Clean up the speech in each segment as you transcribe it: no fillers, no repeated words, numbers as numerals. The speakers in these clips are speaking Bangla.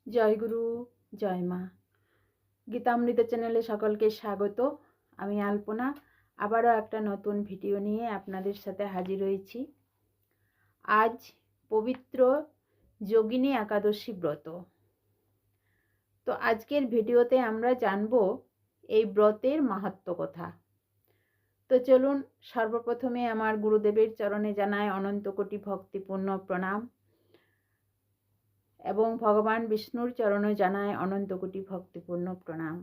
জয় গুরু, জয় মা। গীতামৃত চ্যানেলে সকলকে স্বাগত। আমি আলপনা আবারও একটা নতুন ভিডিও নিয়ে আপনাদের সাথে হাজির হয়েছি। আজ পবিত্র যোগিনী একাদশী ব্রত। তো আজকের ভিডিওতে আমরা জানব এই ব্রতের মাহাত্ম্য কথা। তো চলুন, সর্বপ্রথমে আমার গুরুদেবের চরণে জানাই অনন্ত কোটি ভক্তিপূর্ণ প্রণাম এবং ভগবান বিষ্ণুর চরণে জানায় অনন্ত কোটি ভক্তিপূর্ণ প্রণাম।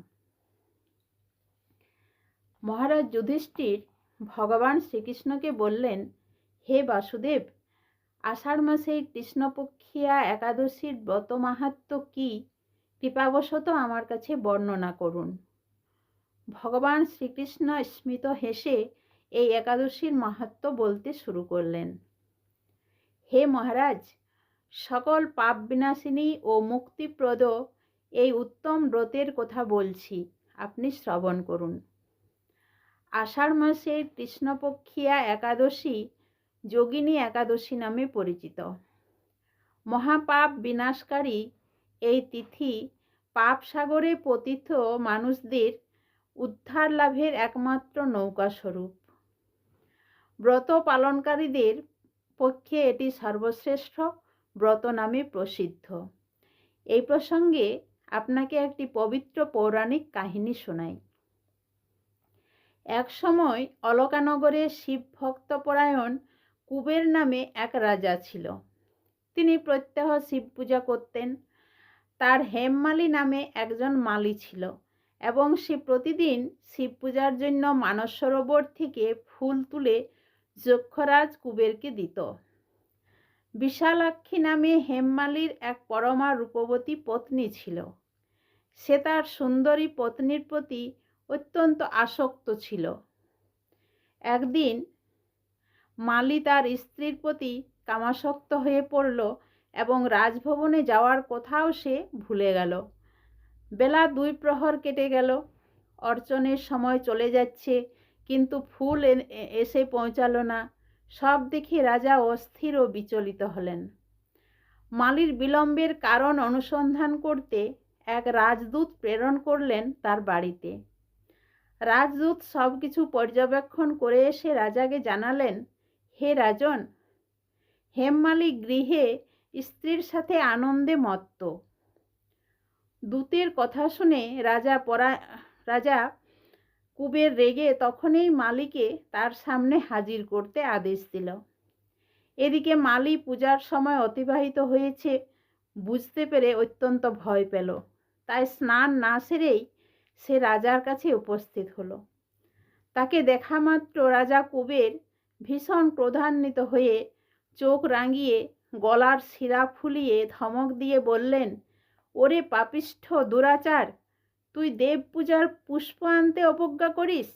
মহারাজ যুধিষ্ঠির ভগবান শ্রীকৃষ্ণকে বললেন, হে বাসুদেব, আষাঢ় মাসে কৃষ্ণপক্ষিয়া একাদশীর ব্রত মাহাত্ম্য কি কৃপাবশত আমার কাছে বর্ণনা করুন। ভগবান শ্রীকৃষ্ণ স্মিত হেসে এই একাদশীর মাহাত্ম্য বলতে শুরু করলেন। হে মহারাজ, সকল পাপ বিনাশিনী ও মুক্তিপ্রদ এই উত্তম ব্রতের কথা বলছি, আপনি শ্রবণ করুন। আষাঢ় মাসের কৃষ্ণপক্ষিয়া একাদশী যোগিনী একাদশী নামে পরিচিত। মহাপাপ বিনাশকারী এই তিথি পাপ সাগরে পতিত মানুষদের উদ্ধার লাভের একমাত্র নৌকা স্বরূপ। ব্রত পালনকারীদের পক্ষে এটি সর্বশ্রেষ্ঠ ব্রত নামে প্রসিদ্ধ। এই প্রসঙ্গে আপনাকে একটি পবিত্র পৌরাণিক কাহিনী শোনাই। এক সময় অলকানগরে শিব ভক্তপরায়ণ কুবের নামে এক রাজা ছিল। তিনি প্রত্যহ শিব পূজা করতেন। তার হেমমালী নামে একজন মালী ছিল এবং সে প্রতিদিন শিব পূজার জন্য মানস সরোবর থেকে ফুল তুলে যক্ষরাজ কুবেরকে দিত। বিশালাক্ষী নামে হেমমালীর এক পরমা রূপবতী পত্নী ছিল। সে তার সুন্দরী পত্নীর প্রতি অত্যন্ত আসক্ত ছিল। একদিন মালী তার স্ত্রীর প্রতি কামাসক্ত হয়ে পড়ল এবং রাজভবনে যাওয়ার কথাও সে ভুলে গেল। বেলা 2 প্রহর কেটে গেল। অর্চনের সময় চলে যাচ্ছে, কিন্তু ফুল এসে পৌঁছালো না। সব দেখে রাজা অস্থির ও বিচলিত হলেন। মালীর বিলম্বের কারণ অনুসন্ধান করতে এক রাজদূত প্রেরণ করলেন তার বাড়িতে। রাজদূত সব কিছু পর্যবেক্ষণ করে এসে রাজাকে জানালেন, হে রাজন, হেমমালী গৃহে স্ত্রীর সাথে আনন্দে মত্ত। দূতের কথা শুনে রাজা কুবের রেগে তখনই মালীকে তার সামনে হাজির করতে আদেশ দিল। এদিকে মালী পূজার সময় অতিবাহিত হয়েছে বুঝতে পেরে অত্যন্ত ভয় পেল। তাই স্নান না সেরেই সে রাজার কাছে উপস্থিত হলো। তাকে দেখা মাত্র রাজা কুবের ভীষণ ক্রোধান্বিত হয়ে চোখ রাঙিয়ে গলার শিরা ফুলিয়ে ধমক দিয়ে বললেন, ওরে পাপিষ্ঠ দুরাচার, তুই দেব পূজার পুষ্প আনতে অবজ্ঞা করিস,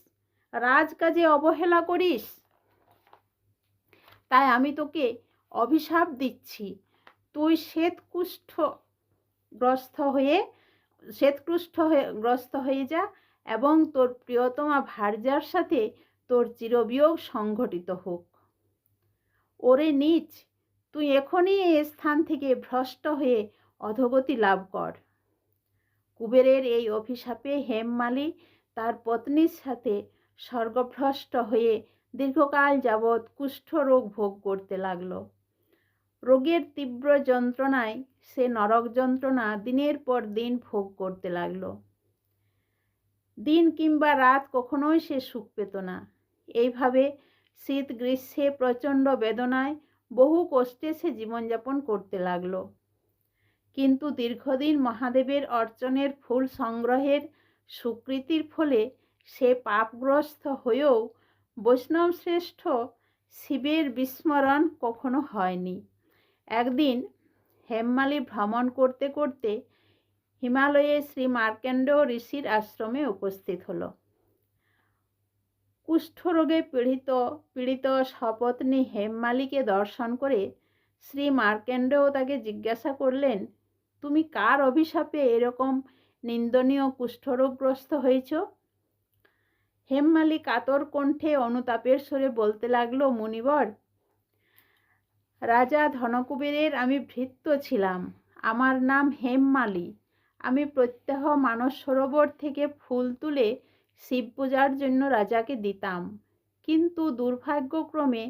রাজকাজে অবহেলা করিস, তাই আমি তোকে অভিশাপ দিচ্ছি। তুই শ্বেতকুষ্ঠগ্রস্ত হয়ে যা এবং তোর প্রিয়তমা ভার্যার সাথে তোর চিরবিয়োগ সংঘটিত হোক। ওরে নীচ, তুই এখনই এই স্থান থেকে ভ্রষ্ট হয়ে অধোগতি লাভ কর। কুবেরের এই অভিশাপে হেমমালী তার পত্নীর সাথে স্বর্গভ্রষ্ট হয়ে দীর্ঘকাল যাবৎ কুষ্ঠরোগ ভোগ করতে লাগল। রোগের তীব্র যন্ত্রণায় সে নরক যন্ত্রণা দিনের পর দিন ভোগ করতে লাগল। দিন কিংবা রাত কখনোই সে সুখ পেত না। এইভাবে শীত গ্রীষ্মে প্রচণ্ড বেদনায় বহু কষ্টে সে জীবনযাপন করতে লাগল। কিন্তু দীর্ঘদিন মহাদেবের অর্চনের ফুল সংগ্রহের স্বীকৃতির ফলে সে পাপগ্রস্ত হয়েও বৈষ্ণব শ্রেষ্ঠ শিবের বিস্মরণ কখনো হয়নি। একদিন হেমমালী ভ্রমণ করতে করতে হিমালয়ে শ্রী মার্কেন্ডেয় ঋষির আশ্রমে উপস্থিত হল। কুষ্ঠরোগে পীড়িত সপত্নী হেমমালীকে দর্শন করে শ্রী মার্কেন্ডেয় তাকে জিজ্ঞাসা করলেন, তুমি কার অভিশাপে এরকম নিন্দনীয় কুষ্ঠরোগগ্রস্ত হয়েছ? হেমমালী কাতর কণ্ঠে অনুতাপের স্বরে বলতে লাগলো, মুনিবর, রাজা ধনকুবেরের আমি ভৃত্য ছিলাম। আমার নাম হেমমালী। আমি প্রত্যহ মানস সরোবর থেকে ফুল তুলে শিব পূজার জন্য রাজাকে দিতাম। কিন্তু দুর্ভাগ্যক্রমে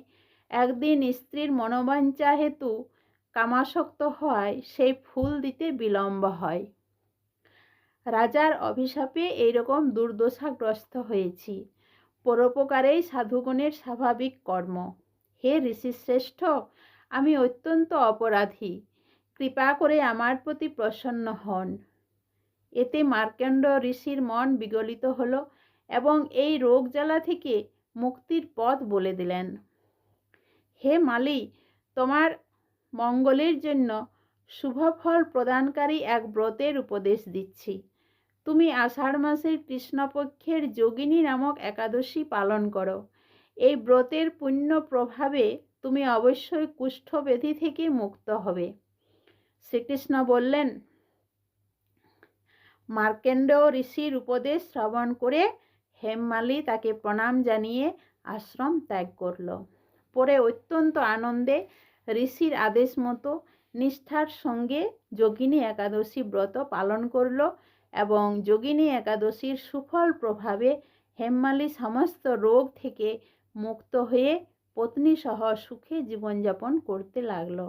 একদিন স্ত্রীর মনোবাঞ্ছা হেতু কামাসক্ত হওয়ায় সেই ফুল দিতে বিলম্ব হয়। রাজার অভিশাপে এইরকম দুর্দশাগ্রস্ত হয়েছি। পরোপকারেই সাধুগণের স্বাভাবিক কর্ম। হে ঋষিশ্রেষ্ঠ, আমি অত্যন্ত অপরাধী। কৃপা করে আমার প্রতি প্রসন্ন হন। এতে মার্কণ্ড ঋষির মন বিগলিত হল এবং এই রোগ জ্বালা থেকে মুক্তির পথ বলে দিলেন। হে মালি, তোমার মঙ্গলের জন্য শুভফল প্রদানকারী এক ব্রতের উপদেশ দিচ্ছি। তুমি আষাঢ় মাসের কৃষ্ণপক্ষের যোগিনী নামক একাদশী পালন করো। এই ব্রতের পুণ্য প্রভাবে তুমি অবশ্যই কুষ্ঠব্যাধি থেকে মুক্ত হবে। শ্রীকৃষ্ণ বললেন, মার্কণ্ড ঋষির উপদেশ শ্রবণ করে হেমমালী তাকে প্রণাম জানিয়ে আশ্রম ত্যাগ করল। পরে অত্যন্ত আনন্দে ঋষির আদেশ মতো নিষ্ঠার সঙ্গে যোগিনী একাদশী ব্রত পালন করল এবং যোগিনী একাদশীর সুফল প্রভাবে হেমমালী সমস্ত রোগ থেকে মুক্ত হয়ে পত্নী সহ সুখে জীবনযাপন করতে লাগল।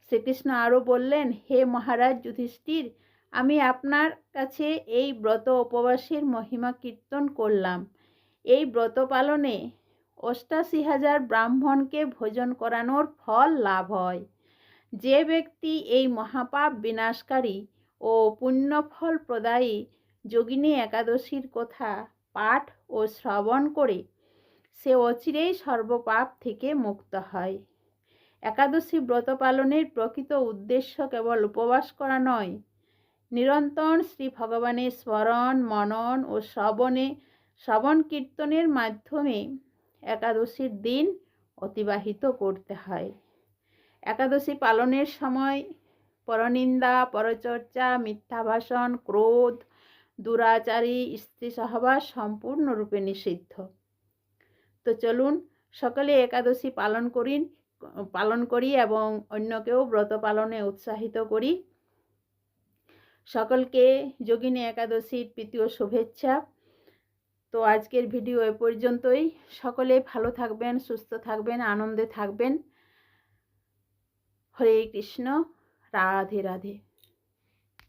শ্রীকৃষ্ণ আরও বললেন, হে মহারাজ যুধিষ্ঠির, আমি আপনার কাছে এই ব্রত উপবাসের মহিমা কীর্তন করলাম। এই ব্রত পালনে ৮৮,০০০ ব্রাহ্মণকে ভোজন করানোর ফল লাভ হয়। যে ব্যক্তি এই মহাপাপ বিনাশকারী ও পুণ্যফল প্রদায়ী যোগিনী একাদশীর কথা পাঠ ও শ্রবণ করে সে অচিরেই সর্বপাপ থেকে মুক্ত হয়। একাদশী ব্রত পালনের প্রকৃত উদ্দেশ্য কেবল উপবাস করা নয়, নিরন্তর শ্রী ভগবানের স্মরণ, মনন ও শ্রবণ কীর্তনের মাধ্যমে একাদশীর দিন অতিবাহিত করতে হয়। একাদশী পালনের সময় পরনিন্দা, পরচর্চা, মিথ্যা ভাষণ, ক্রোধ, দুরাচারী, স্ত্রী সহবাস সম্পূর্ণরূপে নিষিদ্ধ। তো চলুন সকলে একাদশী পালন করি এবং অন্যকেও ব্রত পালনে উৎসাহিত করি। সকলকে যোগিনী একাদশীর প্রীতি ও শুভেচ্ছা। তো আজকের ভিডিও এ পর্যন্তই। সকলে ভালো থাকবেন, সুস্থ থাকবেন, আনন্দে থাকবেন। হরে কৃষ্ণ, রাধে রাধে।